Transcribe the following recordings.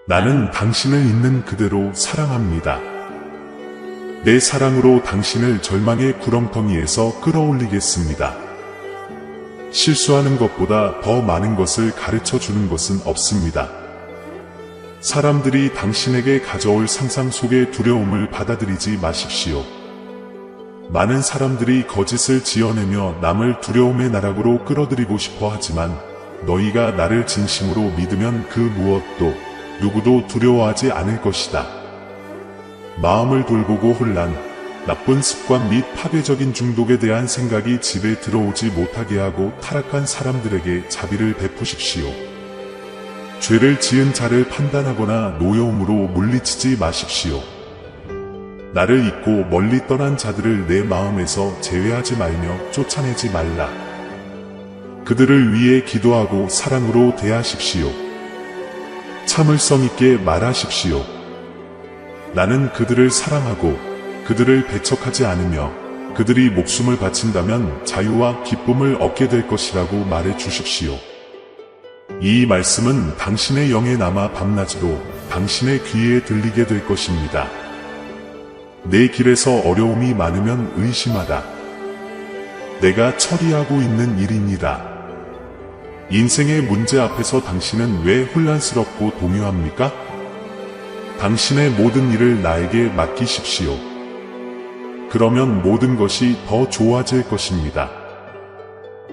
나는 당신을 있는 그대로 사랑합니다. 내 사랑으로 당신을 절망의 구렁텅이에서 끌어올리겠습니다. 실수하는 것보다 더 많은 것을 가르쳐 주는 것은 없습니다. 사람들이 당신에게 가져올 상상 속의 두려움을 받아들이지 마십시오. 많은 사람들이 거짓을 지어내며 남을 두려움의 나락으로 끌어들이고 싶어 하지만 너희가 나를 진심으로 믿으면 그 무엇도 누구도 두려워하지 않을 것이다. 마음을 돌보고 혼란, 나쁜 습관 및 파괴적인 중독에 대한 생각이 집에 들어오지 못하게 하고 타락한 사람들에게 자비를 베푸십시오. 죄를 지은 자를 판단하거나 노여움으로 물리치지 마십시오. 나를 잊고 멀리 떠난 자들을 내 마음에서 제외하지 말며 쫓아내지 말라. 그들을 위해 기도하고 사랑으로 대하십시오. 참을성 있게 말하십시오. 나는 그들을 사랑하고 그들을 배척하지 않으며 그들이 목숨을 바친다면 자유와 기쁨을 얻게 될 것이라고 말해 주십시오. 이 말씀은 당신의 영에 남아 밤낮으로 당신의 귀에 들리게 될 것입니다. 내 길에서 어려움이 많으면 의심하라. 내가 처리하고 있는 일이니라. 인생의 문제 앞에서 당신은 왜 혼란스럽고 동요합니까? 당신의 모든 일을 나에게 맡기십시오. 그러면 모든 것이 더 좋아질 것입니다.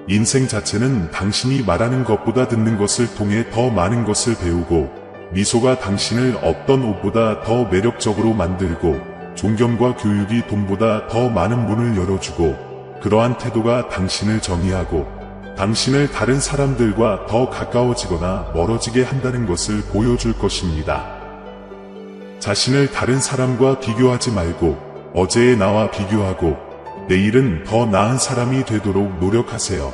인생 자체는 당신이 말하는 것보다 듣는 것을 통해 더 많은 것을 배우고 미소가 당신을 어떤 옷보다 더 매력적으로 만들고 존경과 교육이 돈보다 더 많은 문을 열어주고 그러한 태도가 당신을 정의하고 당신을 다른 사람들과 더 가까워지거나 멀어지게 한다는 것을 보여줄 것입니다. 자신을 다른 사람과 비교하지 말고 어제의 나와 비교하고 내일은 더 나은 사람이 되도록 노력하세요.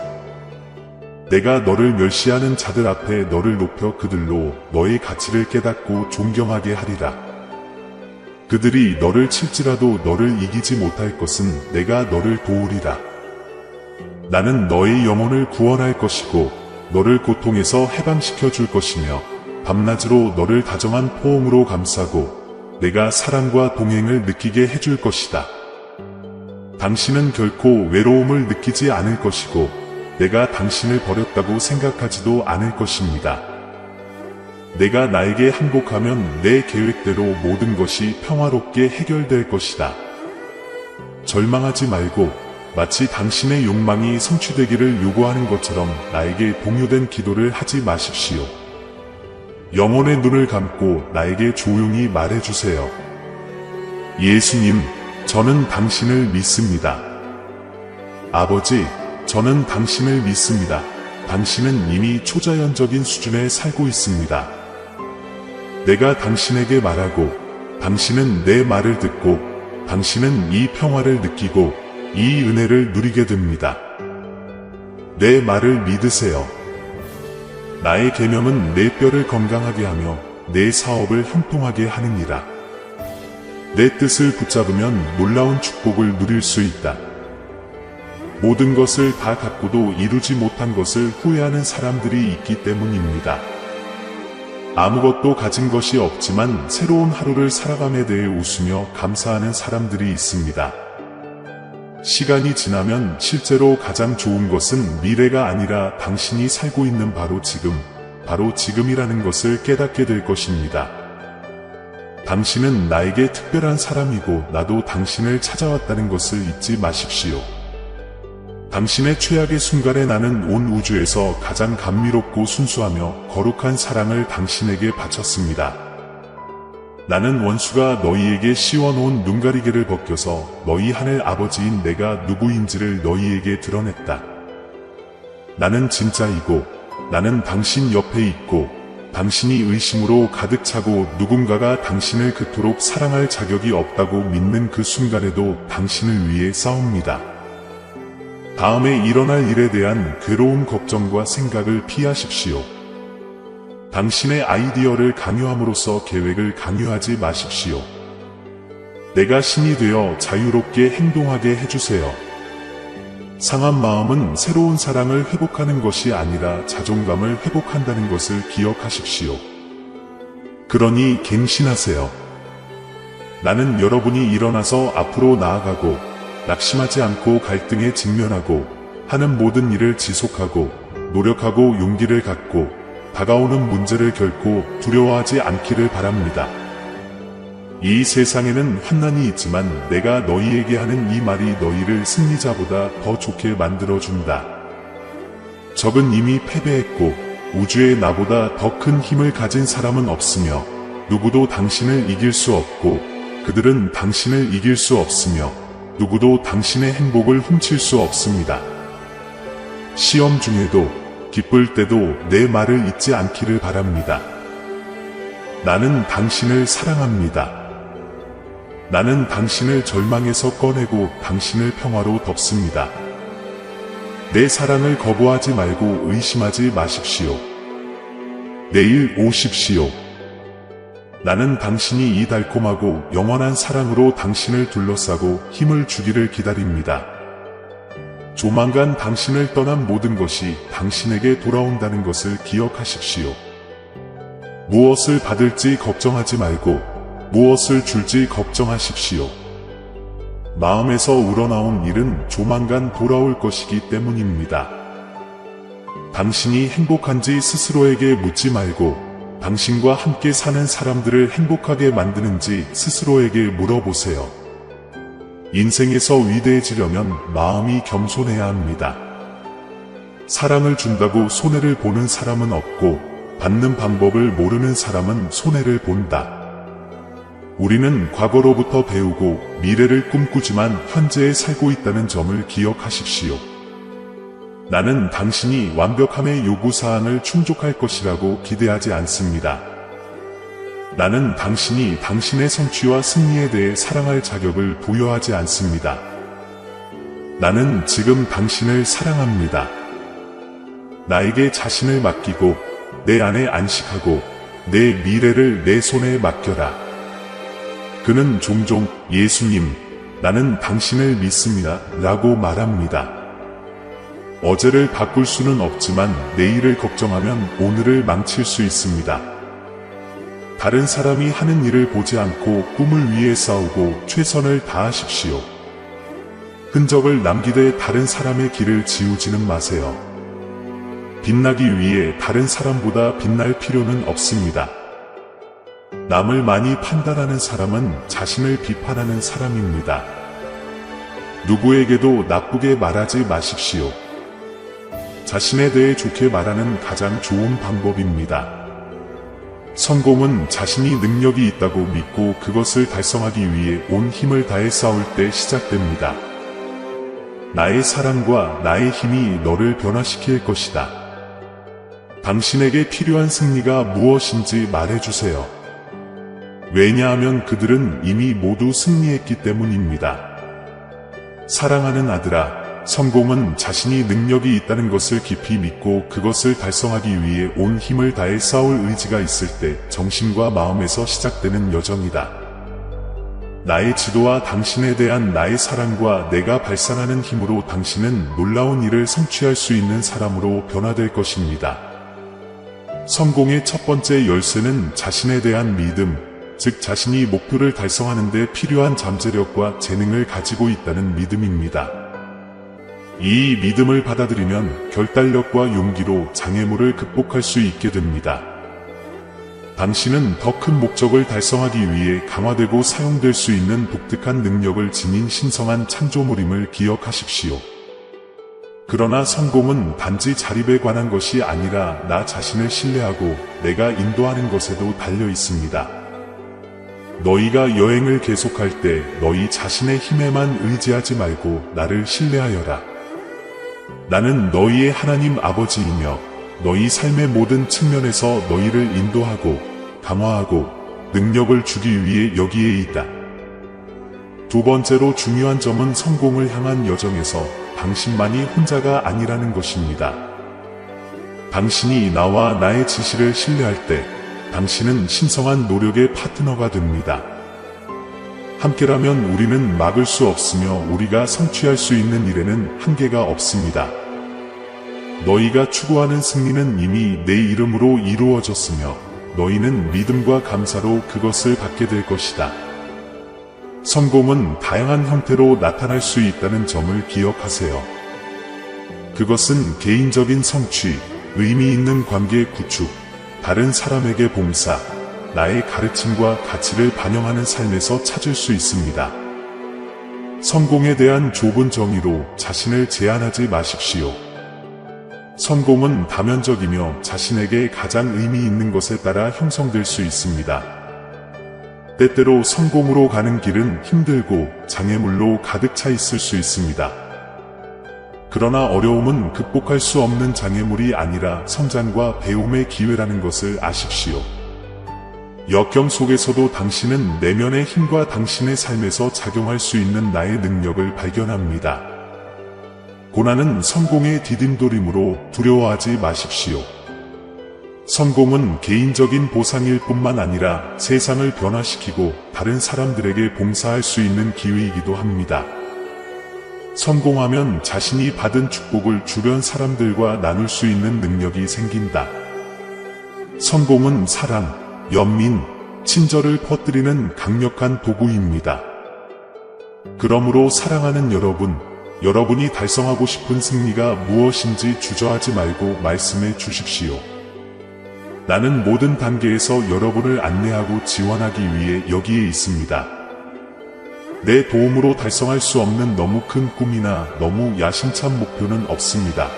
내가 너를 멸시하는 자들 앞에 너를 높여 그들로 너의 가치를 깨닫고 존경하게 하리라. 그들이 너를 칠지라도 너를 이기지 못할 것은 내가 너를 도우리라. 나는 너의 영혼을 구원할 것이고 너를 고통에서 해방시켜 줄 것이며 밤낮으로 너를 다정한 포옹으로 감싸고 내가 사랑과 동행을 느끼게 해줄 것이다. 당신은 결코 외로움을 느끼지 않을 것이고 내가 당신을 버렸다고 생각하지도 않을 것입니다. 내가 나에게 항복하면 내 계획대로 모든 것이 평화롭게 해결될 것이다. 절망하지 말고 마치 당신의 욕망이 성취되기를 요구하는 것처럼 나에게 동요된 기도를 하지 마십시오. 영혼의 눈을 감고 나에게 조용히 말해주세요. 예수님, 저는 당신을 믿습니다. 아버지, 저는 당신을 믿습니다. 당신은 이미 초자연적인 수준에 살고 있습니다. 내가 당신에게 말하고 당신은 내 말을 듣고 당신은 이 평화를 느끼고 이 은혜를 누리게 됩니다. 내 말을 믿으세요. 나의 계명은 내 뼈를 건강하게 하며 내 사업을 형통하게 하느니라. 내 뜻을 붙잡으면 놀라운 축복을 누릴 수 있다. 모든 것을 다 갖고도 이루지 못한 것을 후회하는 사람들이 있기 때문입니다. 아무것도 가진 것이 없지만 새로운 하루를 살아감에 대해 웃으며 감사하는 사람들이 있습니다. 시간이 지나면 실제로 가장 좋은 것은 미래가 아니라 당신이 살고 있는 바로 지금이라는 것을 깨닫게 될 것입니다. 당신은 나에게 특별한 사람이고 나도 당신을 찾아왔다는 것을 잊지 마십시오. 당신의 최악의 순간에 나는 온 우주에서 가장 감미롭고 순수하며 거룩한 사랑을 당신에게 바쳤습니다. 나는 원수가 너희에게 씌워놓은 눈가리개를 벗겨서 너희 하늘 아버지인 내가 누구인지를 너희에게 드러냈다. 나는 진짜이고 나는 당신 옆에 있고 당신이 의심으로 가득 차고 누군가가 당신을 그토록 사랑할 자격이 없다고 믿는 그 순간에도 당신을 위해 싸웁니다. 다음에 일어날 일에 대한 괴로운 걱정과 생각을 피하십시오. 당신의 아이디어를 강요함으로써 계획을 강요하지 마십시오. 내가 신이 되어 자유롭게 행동하게 해주세요. 상한 마음은 새로운 사랑을 회복하는 것이 아니라 자존감을 회복한다는 것을 기억하십시오. 그러니 갱신하세요. 나는 여러분이 일어나서 앞으로 나아가고 낙심하지 않고 갈등에 직면하고 하는 모든 일을 지속하고 노력하고 용기를 갖고 다가오는 문제를 결코 두려워하지 않기를 바랍니다. 이 세상에는 환난이 있지만 내가 너희에게 하는 이 말이 너희를 승리자보다 더 좋게 만들어준다. 적은 이미 패배했고 우주에 나보다 더 큰 힘을 가진 사람은 없으며 누구도 당신을 이길 수 없고 그들은 당신을 이길 수 없으며 누구도 당신의 행복을 훔칠 수 없습니다. 시험 중에도 기쁠 때도 내 말을 잊지 않기를 바랍니다. 나는 당신을 사랑합니다. 나는 당신을 절망에서 꺼내고 당신을 평화로 덮습니다. 내 사랑을 거부하지 말고 의심하지 마십시오. 내일 오십시오. 나는 당신이 이 달콤하고 영원한 사랑으로 당신을 둘러싸고 힘을 주기를 기다립니다. 조만간 당신을 떠난 모든 것이 당신에게 돌아온다는 것을 기억하십시오. 무엇을 받을지 걱정하지 말고 무엇을 줄지 걱정하십시오. 마음에서 우러나온 일은 조만간 돌아올 것이기 때문입니다. 당신이 행복한지 스스로에게 묻지 말고 당신과 함께 사는 사람들을 행복하게 만드는지 스스로에게 물어보세요. 인생에서 위대해지려면 마음이 겸손해야 합니다. 사랑을 준다고 손해를 보는 사람은 없고 받는 방법을 모르는 사람은 손해를 본다. 우리는 과거로부터 배우고 미래를 꿈꾸지만 현재에 살고 있다는 점을 기억하십시오. 나는 당신이 완벽함의 요구사항을 충족할 것이라고 기대하지 않습니다. 나는 당신이 당신의 성취와 승리에 대해 사랑할 자격을 부여하지 않습니다. 나는 지금 당신을 사랑합니다. 나에게 자신을 맡기고 내 안에 안식하고 내 미래를 내 손에 맡겨라. 그는 종종 예수님, 나는 당신을 믿습니다 라고 말합니다. 어제를 바꿀 수는 없지만 내일을 걱정하면 오늘을 망칠 수 있습니다. 다른 사람이 하는 일을 보지 않고 꿈을 위해 싸우고 최선을 다하십시오. 흔적을 남기되 다른 사람의 길을 지우지는 마세요. 빛나기 위해 다른 사람보다 빛날 필요는 없습니다. 남을 많이 판단하는 사람은 자신을 비판하는 사람입니다. 누구에게도 나쁘게 말하지 마십시오. 자신에 대해 좋게 말하는 가장 좋은 방법입니다. 성공은 자신이 능력이 있다고 믿고 그것을 달성하기 위해 온 힘을 다해 싸울 때 시작됩니다. 나의 사랑과 나의 힘이 너를 변화시킬 것이다. 당신에게 필요한 승리가 무엇인지 말해주세요. 왜냐하면 그들은 이미 모두 승리했기 때문입니다. 사랑하는 아들아, 성공은 자신이 능력이 있다는 것을 깊이 믿고 그것을 달성하기 위해 온 힘을 다해 싸울 의지가 있을 때 정신과 마음에서 시작되는 여정이다. 나의 지도와 당신에 대한 나의 사랑과 내가 발산하는 힘으로 당신은 놀라운 일을 성취할 수 있는 사람으로 변화될 것입니다. 성공의 첫 번째 열쇠는 자신에 대한 믿음, 즉 자신이 목표를 달성하는 데 필요한 잠재력과 재능을 가지고 있다는 믿음입니다. 이 믿음을 받아들이면 결단력과 용기로 장애물을 극복할 수 있게 됩니다. 당신은 더 큰 목적을 달성하기 위해 강화되고 사용될 수 있는 독특한 능력을 지닌 신성한 창조물임을 기억하십시오. 그러나 성공은 단지 자립에 관한 것이 아니라 나 자신을 신뢰하고 내가 인도하는 것에도 달려 있습니다. 너희가 여행을 계속할 때 너희 자신의 힘에만 의지하지 말고 나를 신뢰하여라. 나는 너희의 하나님 아버지이며 너희 삶의 모든 측면에서 너희를 인도하고 강화하고 능력을 주기 위해 여기에 있다. 두 번째로 중요한 점은 성공을 향한 여정에서 당신만이 혼자가 아니라는 것입니다. 당신이 나와 나의 지시를 신뢰할 때 당신은 신성한 노력의 파트너가 됩니다. 함께라면 우리는 막을 수 없으며 우리가 성취할 수 있는 일에는 한계가 없습니다. 너희가 추구하는 승리는 이미 내 이름으로 이루어졌으며 너희는 믿음과 감사로 그것을 받게 될 것이다. 성공은 다양한 형태로 나타날 수 있다는 점을 기억하세요. 그것은 개인적인 성취, 의미 있는 관계 구축, 다른 사람에게 봉사, 나의 가르침과 가치를 반영하는 삶에서 찾을 수 있습니다. 성공에 대한 좁은 정의로 자신을 제한하지 마십시오. 성공은 다면적이며 자신에게 가장 의미 있는 것에 따라 형성될 수 있습니다. 때때로 성공으로 가는 길은 힘들고 장애물로 가득 차 있을 수 있습니다. 그러나 어려움은 극복할 수 없는 장애물이 아니라 성장과 배움의 기회라는 것을 아십시오. 역경 속에서도 당신은 내면의 힘과 당신의 삶에서 작용할 수 있는 나의 능력을 발견합니다. 고난은 성공의 디딤돌이므로 두려워하지 마십시오. 성공은 개인적인 보상일 뿐만 아니라 세상을 변화시키고 다른 사람들에게 봉사할 수 있는 기회이기도 합니다. 성공하면 자신이 받은 축복을 주변 사람들과 나눌 수 있는 능력이 생긴다. 성공은 사랑, 연민, 친절을 퍼뜨리는 강력한 도구입니다. 그러므로 사랑하는 여러분, 여러분이 달성하고 싶은 승리가 무엇인지 주저하지 말고 말씀해 주십시오. 나는 모든 단계에서 여러분을 안내하고 지원하기 위해 여기에 있습니다. 내 도움으로 달성할 수 없는 너무 큰 꿈이나 너무 야심찬 목표는 없습니다.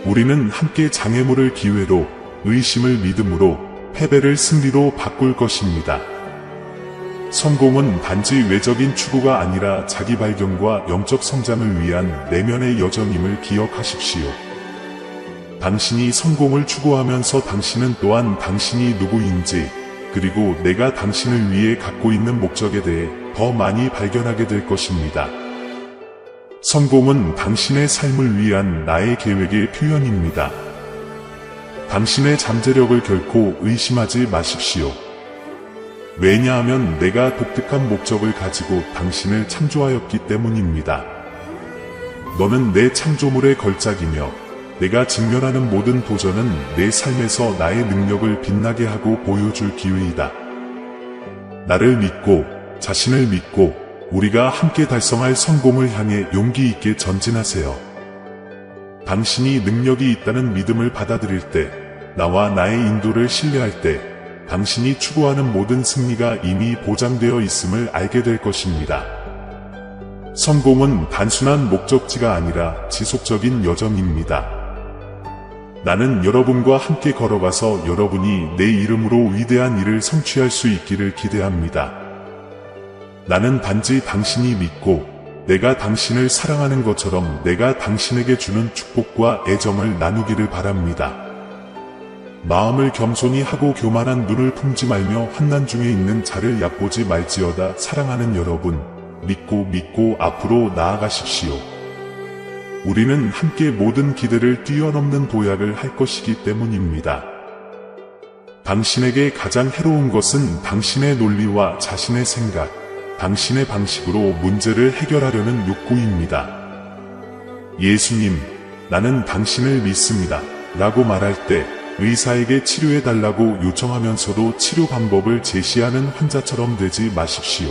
우리는 함께 장애물을 기회로, 의심을 믿음으로, 패배를 승리로 바꿀 것입니다. 성공은 단지 외적인 추구가 아니라 자기 발견과 영적 성장을 위한 내면의 여정임을 기억하십시오. 당신이 성공을 추구하면서 당신은 또한 당신이 누구인지, 그리고 내가 당신을 위해 갖고 있는 목적에 대해 더 많이 발견하게 될 것입니다. 성공은 당신의 삶을 위한 나의 계획의 표현입니다. 당신의 잠재력을 결코 의심하지 마십시오. 왜냐하면 내가 독특한 목적을 가지고 당신을 창조하였기 때문입니다. 너는 내 창조물의 걸작이며 내가 직면하는 모든 도전은 내 삶에서 나의 능력을 빛나게 하고 보여줄 기회이다. 나를 믿고, 자신을 믿고, 우리가 함께 달성할 성공을 향해 용기 있게 전진하세요. 당신이 능력이 있다는 믿음을 받아들일 때, 나와 나의 인도를 신뢰할 때, 당신이 추구하는 모든 승리가 이미 보장되어 있음을 알게 될 것입니다. 성공은 단순한 목적지가 아니라 지속적인 여정입니다. 나는 여러분과 함께 걸어가서 여러분이 내 이름으로 위대한 일을 성취할 수 있기를 기대합니다. 나는 단지 당신이 믿고, 내가 당신을 사랑하는 것처럼 내가 당신에게 주는 축복과 애정을 나누기를 바랍니다. 마음을 겸손히 하고 교만한 눈을 품지 말며 환난 중에 있는 자를 얕보지 말지어다. 사랑하는 여러분, 믿고 앞으로 나아가십시오. 우리는 함께 모든 기대를 뛰어넘는 도약을 할 것이기 때문입니다. 당신에게 가장 해로운 것은 당신의 논리와 자신의 생각, 당신의 방식으로 문제를 해결하려는 욕구입니다. 예수님, 나는 당신을 믿습니다. 라고 말할 때 의사에게 치료해달라고 요청하면서도 치료 방법을 제시하는 환자처럼 되지 마십시오.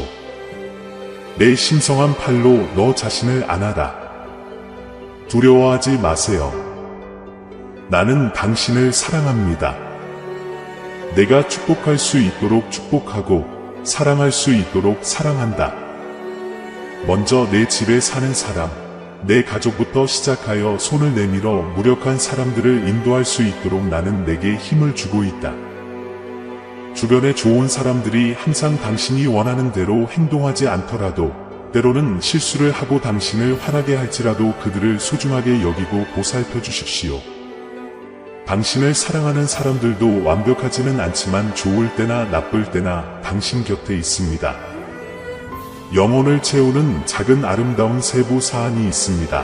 내 신성한 팔로 너 자신을 안아라. 두려워하지 마세요. 나는 당신을 사랑합니다. 내가 축복할 수 있도록 축복하고 사랑할 수 있도록 사랑한다. 먼저 내 집에 사는 사람, 내 가족부터 시작하여 손을 내밀어 무력한 사람들을 인도할 수 있도록 나는 내게 힘을 주고 있다. 주변에 좋은 사람들이 항상 당신이 원하는 대로 행동하지 않더라도 때로는 실수를 하고 당신을 화나게 할지라도 그들을 소중하게 여기고 보살펴 주십시오. 당신을 사랑하는 사람들도 완벽하지는 않지만 좋을 때나 나쁠 때나 당신 곁에 있습니다. 영혼을 채우는 작은 아름다운 세부 사안이 있습니다.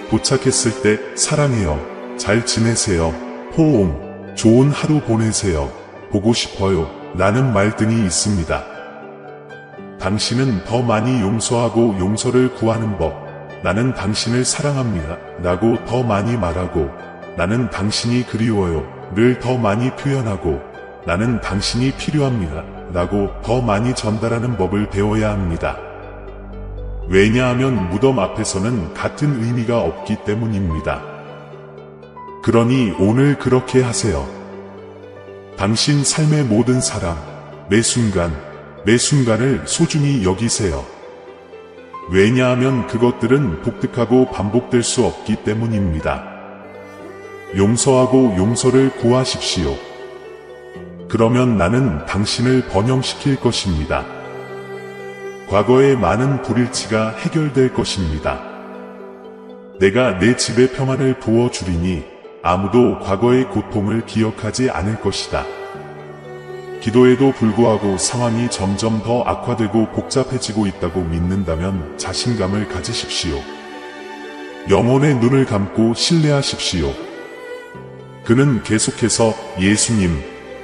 도착했을 때 사랑해요, 잘 지내세요, 포옹, 좋은 하루 보내세요, 보고 싶어요 라는 말 등이 있습니다. 당신은 더 많이 용서하고 용서를 구하는 법, 나는 당신을 사랑합니다 라고 더 많이 말하고 나는 당신이 그리워요 를 더 많이 표현하고 나는 당신이 필요합니다 라고 더 많이 전달하는 법을 배워야 합니다. 왜냐하면 무덤 앞에서는 같은 의미가 없기 때문입니다. 그러니 오늘 그렇게 하세요. 당신 삶의 모든 사람, 매 순간, 매 순간을 소중히 여기세요. 왜냐하면 그것들은 독특하고 반복될 수 없기 때문입니다. 용서하고 용서를 구하십시오. 그러면 나는 당신을 번영시킬 것입니다. 과거의 많은 불일치가 해결될 것입니다. 내가 내 집에 평안을 부어주리니 아무도 과거의 고통을 기억하지 않을 것이다. 기도에도 불구하고 상황이 점점 더 악화되고 복잡해지고 있다고 믿는다면 자신감을 가지십시오. 영혼의 눈을 감고 신뢰하십시오. 그는 계속해서 예수님,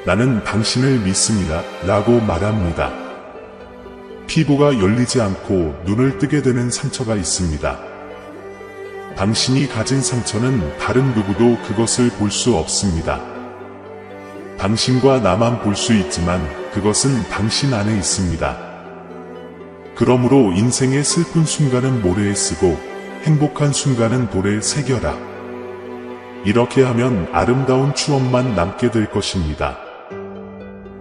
나는 당신을 믿습니다 라고 말합니다. 피부가 열리지 않고 눈을 뜨게 되는 상처가 있습니다. 당신이 가진 상처는 다른 누구도 그것을 볼 수 없습니다. 당신과 나만 볼 수 있지만 그것은 당신 안에 있습니다. 그러므로 인생의 슬픈 순간은 모래에 쓰고 행복한 순간은 돌에 새겨라. 이렇게 하면 아름다운 추억만 남게 될 것입니다.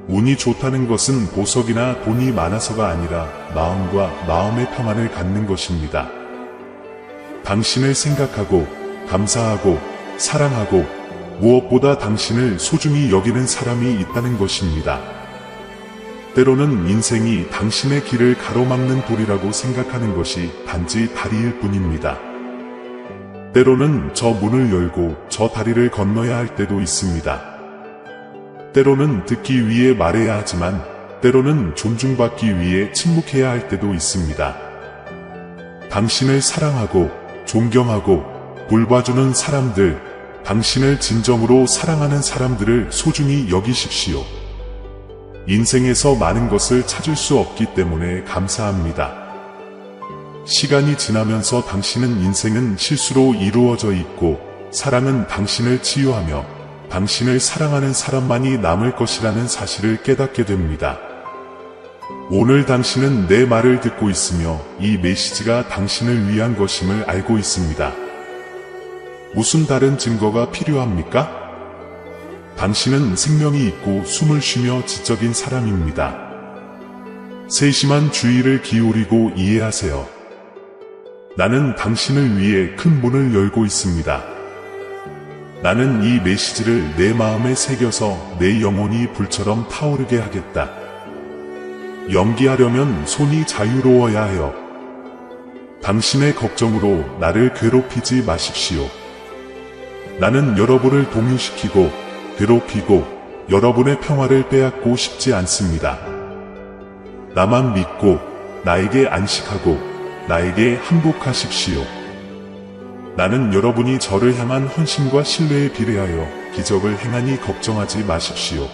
운이 좋다는 것은 보석이나 돈이 많아서가 아니라 마음과 마음의 평안을 갖는 것입니다. 당신을 생각하고 감사하고 사랑하고 무엇보다 당신을 소중히 여기는 사람이 있다는 것입니다. 때로는 인생이 당신의 길을 가로막는 돌이라고 생각하는 것이 단지 다리일 뿐입니다. 때로는 저 문을 열고 저 다리를 건너야 할 때도 있습니다. 때로는 듣기 위해 말해야 하지만 때로는 존중받기 위해 침묵해야 할 때도 있습니다. 당신을 사랑하고 존경하고 돌봐주는 사람들, 당신을 진정으로 사랑하는 사람들을 소중히 여기십시오. 인생에서 많은 것을 찾을 수 없기 때문에 감사합니다. 시간이 지나면서 당신은 인생은 실수로 이루어져 있고 사랑은 당신을 치유하며 당신을 사랑하는 사람만이 남을 것이라는 사실을 깨닫게 됩니다. 오늘 당신은 내 말을 듣고 있으며 이 메시지가 당신을 위한 것임을 알고 있습니다. 무슨 다른 증거가 필요합니까? 당신은 생명이 있고 숨을 쉬며 지적인 사람입니다. 세심한 주의를 기울이고 이해하세요. 나는 당신을 위해 큰 문을 열고 있습니다. 나는 이 메시지를 내 마음에 새겨서 내 영혼이 불처럼 타오르게 하겠다. 연기하려면 손이 자유로워야 해요. 당신의 걱정으로 나를 괴롭히지 마십시오. 나는 여러분을 동요시키고 괴롭히고 여러분의 평화를 빼앗고 싶지 않습니다. 나만 믿고 나에게 안식하고 나에게 항복하십시오. 나는 여러분이 저를 향한 헌신과 신뢰에 비례하여 기적을 행하니 걱정하지 마십시오.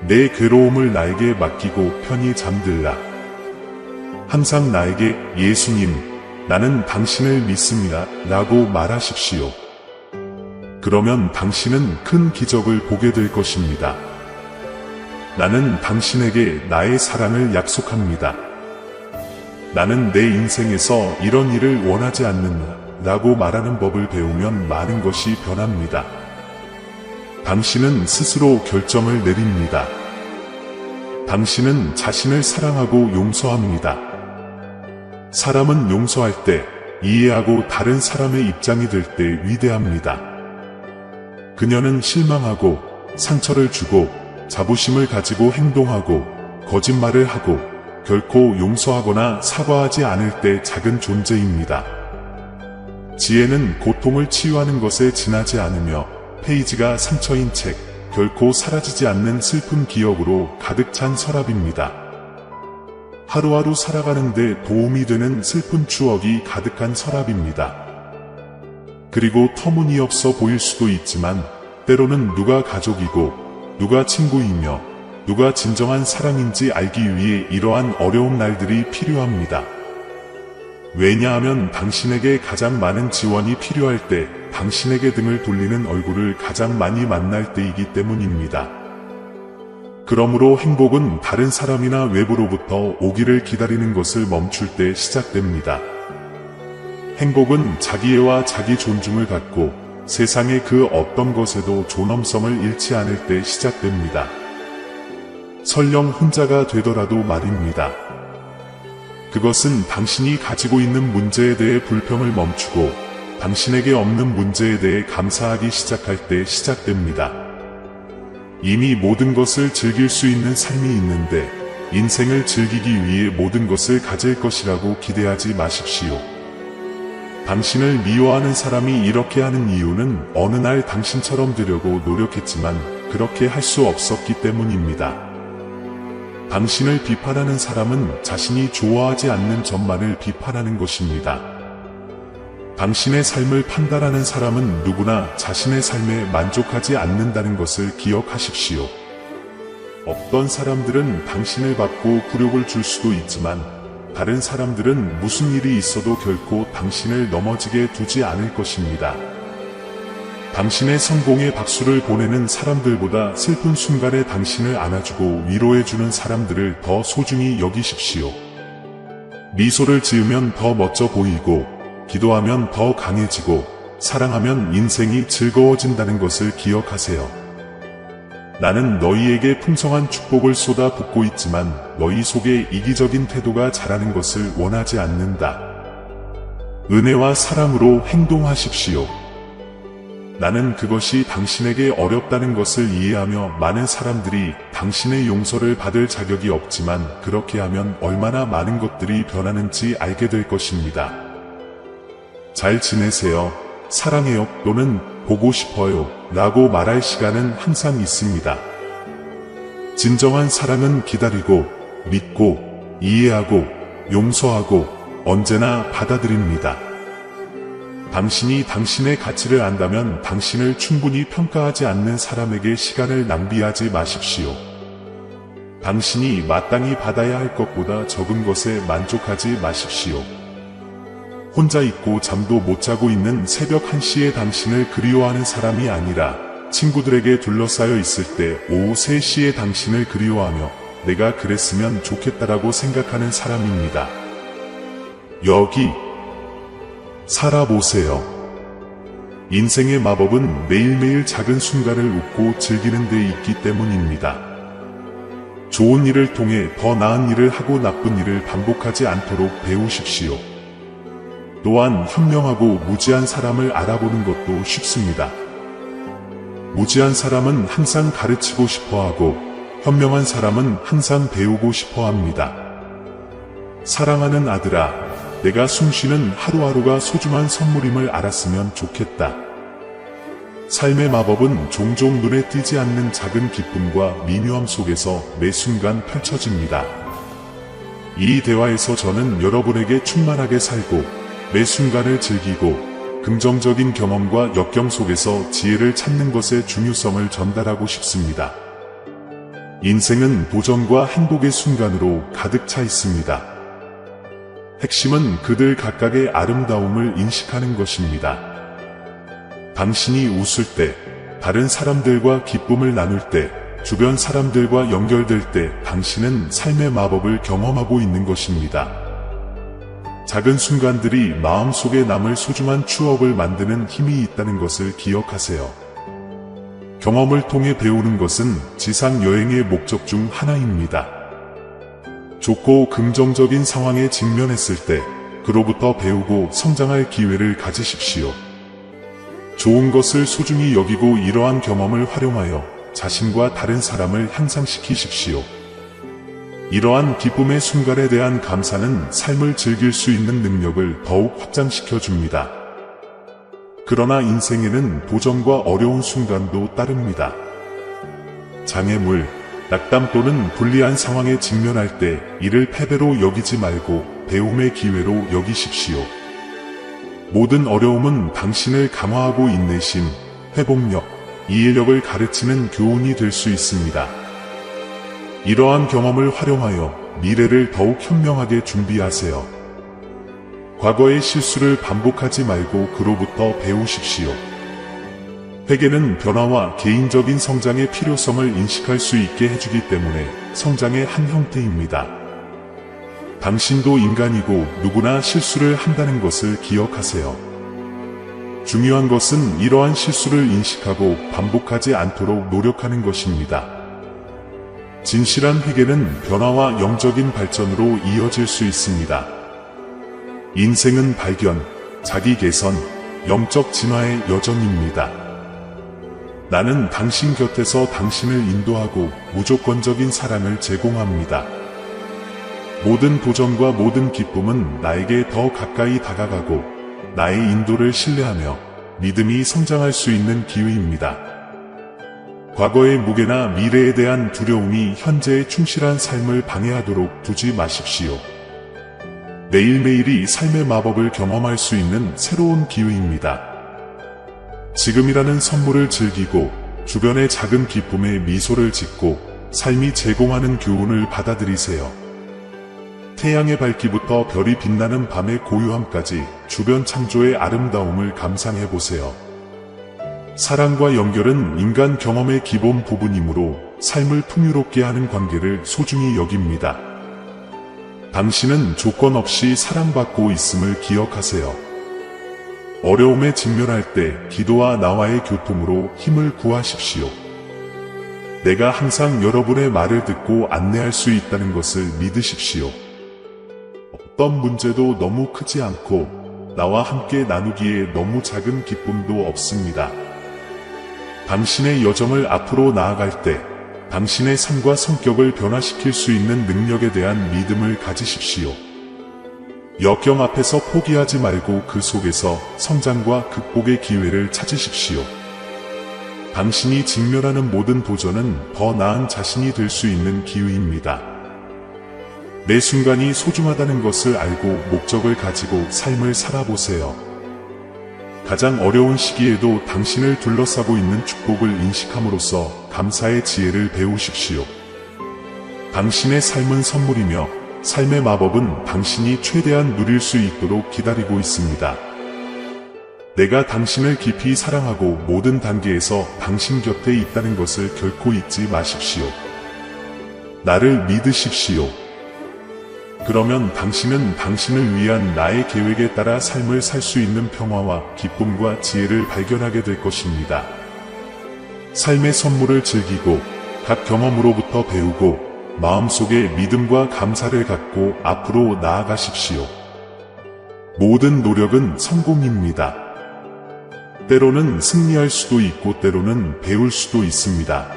내 괴로움을 나에게 맡기고 편히 잠들라. 항상 나에게 예수님, 나는 당신을 믿습니다 라고 말하십시오. 그러면 당신은 큰 기적을 보게 될 것입니다. 나는 당신에게 나의 사랑을 약속합니다. 나는 내 인생에서 이런 일을 원하지 않는다 라고 말하는 법을 배우면 많은 것이 변합니다. 당신은 스스로 결정을 내립니다. 당신은 자신을 사랑하고 용서합니다. 사람은 용서할 때, 이해하고 다른 사람의 입장이 될 때 위대합니다. 그녀는 실망하고 상처를 주고 자부심을 가지고 행동하고 거짓말을 하고 결코 용서하거나 사과하지 않을 때 작은 존재입니다. 지혜는 고통을 치유하는 것에 지나지 않으며 페이지가 상처인 책, 결코 사라지지 않는 슬픈 기억으로 가득 찬 서랍입니다. 하루하루 살아가는데 도움이 되는 슬픈 추억이 가득한 서랍입니다. 그리고 터무니없어 보일 수도 있지만 때로는 누가 가족이고 누가 친구이며 누가 진정한 사랑인지 알기 위해 이러한 어려운 날들이 필요합니다. 왜냐하면 당신에게 가장 많은 지원이 필요할 때 당신에게 등을 돌리는 얼굴을 가장 많이 만날 때이기 때문입니다. 그러므로 행복은 다른 사람이나 외부로부터 오기를 기다리는 것을 멈출 때 시작됩니다. 행복은 자기애와 자기 존중을 갖고 세상의 그 어떤 것에도 존엄성을 잃지 않을 때 시작됩니다. 설령 혼자가 되더라도 말입니다. 그것은 당신이 가지고 있는 문제에 대해 불평을 멈추고 당신에게 없는 문제에 대해 감사하기 시작할 때 시작됩니다. 이미 모든 것을 즐길 수 있는 삶이 있는데 인생을 즐기기 위해 모든 것을 가질 것이라고 기대하지 마십시오. 당신을 미워하는 사람이 이렇게 하는 이유는 어느 날 당신처럼 되려고 노력했지만 그렇게 할 수 없었기 때문입니다. 당신을 비판하는 사람은 자신이 좋아하지 않는 점만을 비판하는 것입니다. 당신의 삶을 판단하는 사람은 누구나 자신의 삶에 만족하지 않는다는 것을 기억하십시오. 어떤 사람들은 당신을 받고 굴욕을 줄 수도 있지만 다른 사람들은 무슨 일이 있어도 결코 당신을 넘어지게 두지 않을 것입니다. 당신의 성공에 박수를 보내는 사람들보다 슬픈 순간에 당신을 안아주고 위로해주는 사람들을 더 소중히 여기십시오. 미소를 지으면 더 멋져 보이고 기도하면 더 강해지고 사랑하면 인생이 즐거워진다는 것을 기억하세요. 나는 너희에게 풍성한 축복을 쏟아붓고 있지만 너희 속에 이기적인 태도가 자라는 것을 원하지 않는다. 은혜와 사랑으로 행동하십시오. 나는 그것이 당신에게 어렵다는 것을 이해하며 많은 사람들이 당신의 용서를 받을 자격이 없지만 그렇게 하면 얼마나 많은 것들이 변하는지 알게 될 것입니다. 잘 지내세요. 사랑해요 또는 보고 싶어요 라고 말할 시간은 항상 있습니다. 진정한 사랑은 기다리고 믿고 이해하고 용서하고 언제나 받아들입니다. 당신이 당신의 가치를 안다면 당신을 충분히 평가하지 않는 사람에게 시간을 낭비하지 마십시오. 당신이 마땅히 받아야 할 것보다 적은 것에 만족하지 마십시오. 혼자 있고 잠도 못 자고 있는 새벽 1시에 당신을 그리워하는 사람이 아니라 친구들에게 둘러싸여 있을 때 오후 3시에 당신을 그리워하며 내가 그랬으면 좋겠다라고 생각하는 사람입니다. 여기 살아보세요. 인생의 마법은 매일매일 작은 순간을 웃고 즐기는 데 있기 때문입니다. 좋은 일을 통해 더 나은 일을 하고 나쁜 일을 반복하지 않도록 배우십시오. 또한 현명하고 무지한 사람을 알아보는 것도 쉽습니다. 무지한 사람은 항상 가르치고 싶어하고 현명한 사람은 항상 배우고 싶어합니다. 사랑하는 아들아, 내가 숨쉬는 하루하루가 소중한 선물임을 알았으면 좋겠다. 삶의 마법은 종종 눈에 띄지 않는 작은 기쁨과 미묘함 속에서 매 순간 펼쳐집니다. 이 대화에서 저는 여러분에게 충만하게 살고 매 순간을 즐기고 긍정적인 경험과 역경 속에서 지혜를 찾는 것의 중요성을 전달하고 싶습니다. 인생은 도전과 행복의 순간으로 가득 차 있습니다. 핵심은 그들 각각의 아름다움을 인식하는 것입니다. 당신이 웃을 때, 다른 사람들과 기쁨을 나눌 때, 주변 사람들과 연결될 때 당신은 삶의 마법을 경험하고 있는 것입니다. 작은 순간들이 마음속에 남을 소중한 추억을 만드는 힘이 있다는 것을 기억하세요. 경험을 통해 배우는 것은 지상 여행의 목적 중 하나입니다. 좋고 긍정적인 상황에 직면했을 때 그로부터 배우고 성장할 기회를 가지십시오. 좋은 것을 소중히 여기고 이러한 경험을 활용하여 자신과 다른 사람을 향상시키십시오. 이러한 기쁨의 순간에 대한 감사는 삶을 즐길 수 있는 능력을 더욱 확장시켜 줍니다. 그러나 인생에는 도전과 어려운 순간도 따릅니다. 장애물, 낙담 또는 불리한 상황에 직면할 때 이를 패배로 여기지 말고 배움의 기회로 여기십시오. 모든 어려움은 당신을 강화하고 인내심, 회복력, 이해력을 가르치는 교훈이 될 수 있습니다. 이러한 경험을 활용하여 미래를 더욱 현명하게 준비하세요. 과거의 실수를 반복하지 말고 그로부터 배우십시오. 회개는 변화와 개인적인 성장의 필요성을 인식할 수 있게 해주기 때문에 성장의 한 형태입니다. 당신도 인간이고 누구나 실수를 한다는 것을 기억하세요. 중요한 것은 이러한 실수를 인식하고 반복하지 않도록 노력하는 것입니다. 진실한 회개는 변화와 영적인 발전으로 이어질 수 있습니다. 인생은 발견, 자기 개선, 영적 진화의 여정입니다. 나는 당신 곁에서 당신을 인도하고 무조건적인 사랑을 제공합니다. 모든 도전과 모든 기쁨은 나에게 더 가까이 다가가고 나의 인도를 신뢰하며 믿음이 성장할 수 있는 기회입니다. 과거의 무게나 미래에 대한 두려움이 현재의 충실한 삶을 방해하도록 두지 마십시오. 매일매일이 삶의 마법을 경험할 수 있는 새로운 기회입니다. 지금이라는 선물을 즐기고 주변의 작은 기쁨에 미소를 짓고 삶이 제공하는 교훈을 받아들이세요. 태양의 밝기부터 별이 빛나는 밤의 고요함까지 주변 창조의 아름다움을 감상해보세요. 사랑과 연결은 인간 경험의 기본 부분이므로 삶을 풍요롭게 하는 관계를 소중히 여깁니다. 당신은 조건 없이 사랑받고 있음을 기억하세요. 어려움에 직면할 때 기도와 나와의 교통으로 힘을 구하십시오. 내가 항상 여러분의 말을 듣고 안내할 수 있다는 것을 믿으십시오. 어떤 문제도 너무 크지 않고 나와 함께 나누기에 너무 작은 기쁨도 없습니다. 당신의 여정을 앞으로 나아갈 때 당신의 삶과 성격을 변화시킬 수 있는 능력에 대한 믿음을 가지십시오. 역경 앞에서 포기하지 말고 그 속에서 성장과 극복의 기회를 찾으십시오. 당신이 직면하는 모든 도전은 더 나은 자신이 될 수 있는 기회입니다. 매 순간이 소중하다는 것을 알고 목적을 가지고 삶을 살아보세요. 가장 어려운 시기에도 당신을 둘러싸고 있는 축복을 인식함으로써 감사의 지혜를 배우십시오. 당신의 삶은 선물이며 삶의 마법은 당신이 최대한 누릴 수 있도록 기다리고 있습니다. 내가 당신을 깊이 사랑하고 모든 단계에서 당신 곁에 있다는 것을 결코 잊지 마십시오. 나를 믿으십시오. 그러면 당신은 당신을 위한 나의 계획에 따라 삶을 살 수 있는 평화와 기쁨과 지혜를 발견하게 될 것입니다. 삶의 선물을 즐기고 각 경험으로부터 배우고 마음속에 믿음과 감사를 갖고 앞으로 나아가십시오. 모든 노력은 성공입니다. 때로는 승리할 수도 있고 때로는 배울 수도 있습니다.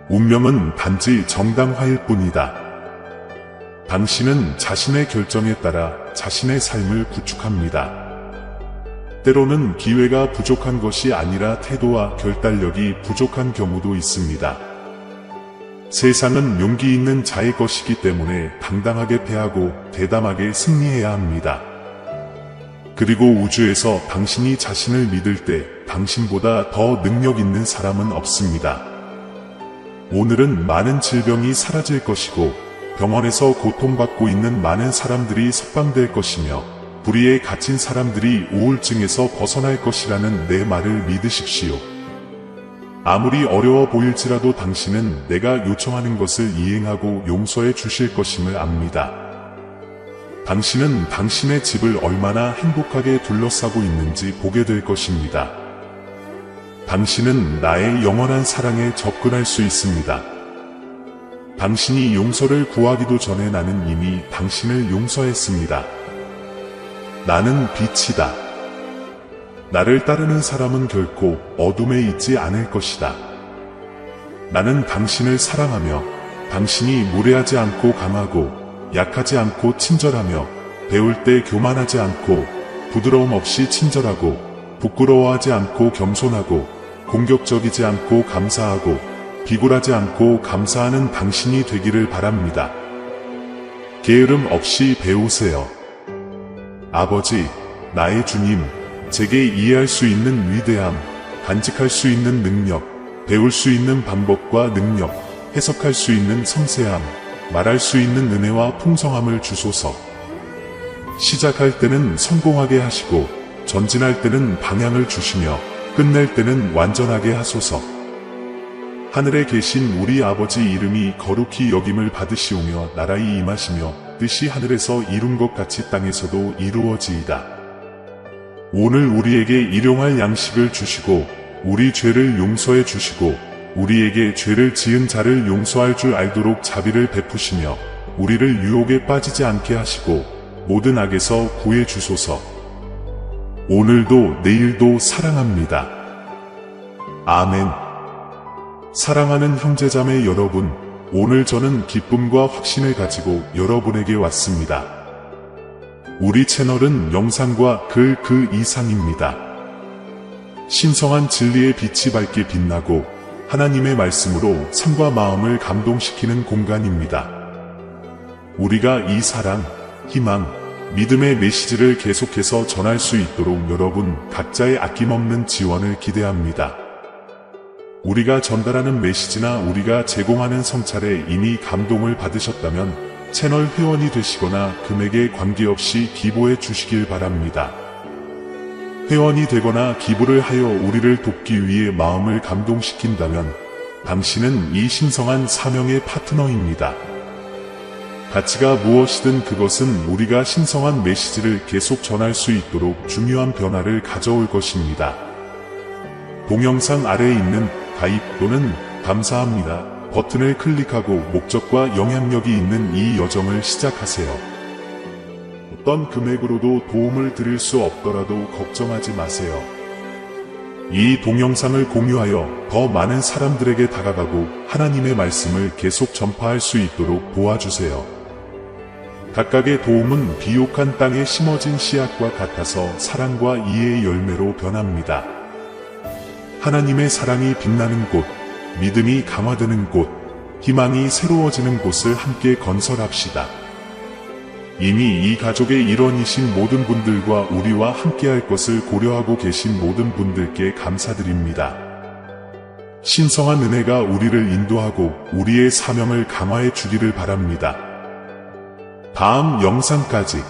운명은 단지 정당화일 뿐이다. 당신은 자신의 결정에 따라 자신의 삶을 구축합니다. 때로는 기회가 부족한 것이 아니라 태도와 결단력이 부족한 경우도 있습니다. 세상은 용기 있는 자의 것이기 때문에 당당하게 패하고 대담하게 승리해야 합니다. 그리고 우주에서 당신이 자신을 믿을 때 당신보다 더 능력 있는 사람은 없습니다. 오늘은 많은 질병이 사라질 것이고 병원에서 고통받고 있는 많은 사람들이 석방될 것이며 불의에 갇힌 사람들이 우울증에서 벗어날 것이라는 내 말을 믿으십시오. 아무리 어려워 보일지라도 당신은 내가 요청하는 것을 이행하고 용서해 주실 것임을 압니다. 당신은 당신의 집을 얼마나 행복하게 둘러싸고 있는지 보게 될 것입니다. 당신은 나의 영원한 사랑에 접근할 수 있습니다. 당신이 용서를 구하기도 전에 나는 이미 당신을 용서했습니다. 나는 빛이다. 나를 따르는 사람은 결코 어둠에 있지 않을 것이다. 나는 당신을 사랑하며 당신이 무례하지 않고 강하고 약하지 않고 친절하며 배울 때 교만하지 않고 부드러움 없이 친절하고 부끄러워하지 않고 겸손하고 공격적이지 않고 감사하고 비굴하지 않고 감사하는 당신이 되기를 바랍니다. 게으름 없이 배우세요. 아버지, 나의 주님, 제게 이해할 수 있는 위대함, 간직할 수 있는 능력, 배울 수 있는 방법과 능력, 해석할 수 있는 섬세함, 말할 수 있는 은혜와 풍성함을 주소서. 시작할 때는 성공하게 하시고 전진할 때는 방향을 주시며 끝낼 때는 완전하게 하소서. 하늘에 계신 우리 아버지 이름이 거룩히 여김을 받으시오며 나라의 임하시며 뜻이 하늘에서 이룬 것 같이 땅에서도 이루어지이다. 오늘 우리에게 일용할 양식을 주시고 우리 죄를 용서해 주시고 우리에게 죄를 지은 자를 용서할 줄 알도록 자비를 베푸시며 우리를 유혹에 빠지지 않게 하시고 모든 악에서 구해 주소서. 오늘도 내일도 사랑합니다. 아멘. 사랑하는 형제자매 여러분, 오늘 저는 기쁨과 확신을 가지고 여러분에게 왔습니다. 우리 채널은 영상과 글 그 이상입니다. 신성한 진리의 빛이 밝게 빛나고 하나님의 말씀으로 삶과 마음을 감동시키는 공간입니다. 우리가 이 사랑, 희망, 믿음의 메시지를 계속해서 전할 수 있도록 여러분 각자의 아낌없는 지원을 기대합니다. 우리가 전달하는 메시지나 우리가 제공하는 성찰에 이미 감동을 받으셨다면 채널 회원이 되시거나 금액에 관계없이 기부해 주시길 바랍니다. 회원이 되거나 기부를 하여 우리를 돕기 위해 마음을 감동시킨다면 당신은 이 신성한 사명의 파트너입니다. 가치가 무엇이든 그것은 우리가 신성한 메시지를 계속 전할 수 있도록 중요한 변화를 가져올 것입니다. 동영상 아래에 있는 가입 또는 감사합니다 버튼을 클릭하고 목적과 영향력이 있는 이 여정을 시작하세요. 어떤 금액으로도 도움을 드릴 수 없더라도 걱정하지 마세요. 이 동영상을 공유하여 더 많은 사람들에게 다가가고 하나님의 말씀을 계속 전파할 수 있도록 도와주세요. 각각의 도움은 비옥한 땅에 심어진 씨앗과 같아서 사랑과 이해의 열매로 변합니다. 하나님의 사랑이 빛나는 곳, 믿음이 강화되는 곳, 희망이 새로워지는 곳을 함께 건설합시다. 이미 이 가족의 일원이신 모든 분들과 우리와 함께할 것을 고려하고 계신 모든 분들께 감사드립니다. 신성한 은혜가 우리를 인도하고 우리의 사명을 강화해 주기를 바랍니다. 다음 영상까지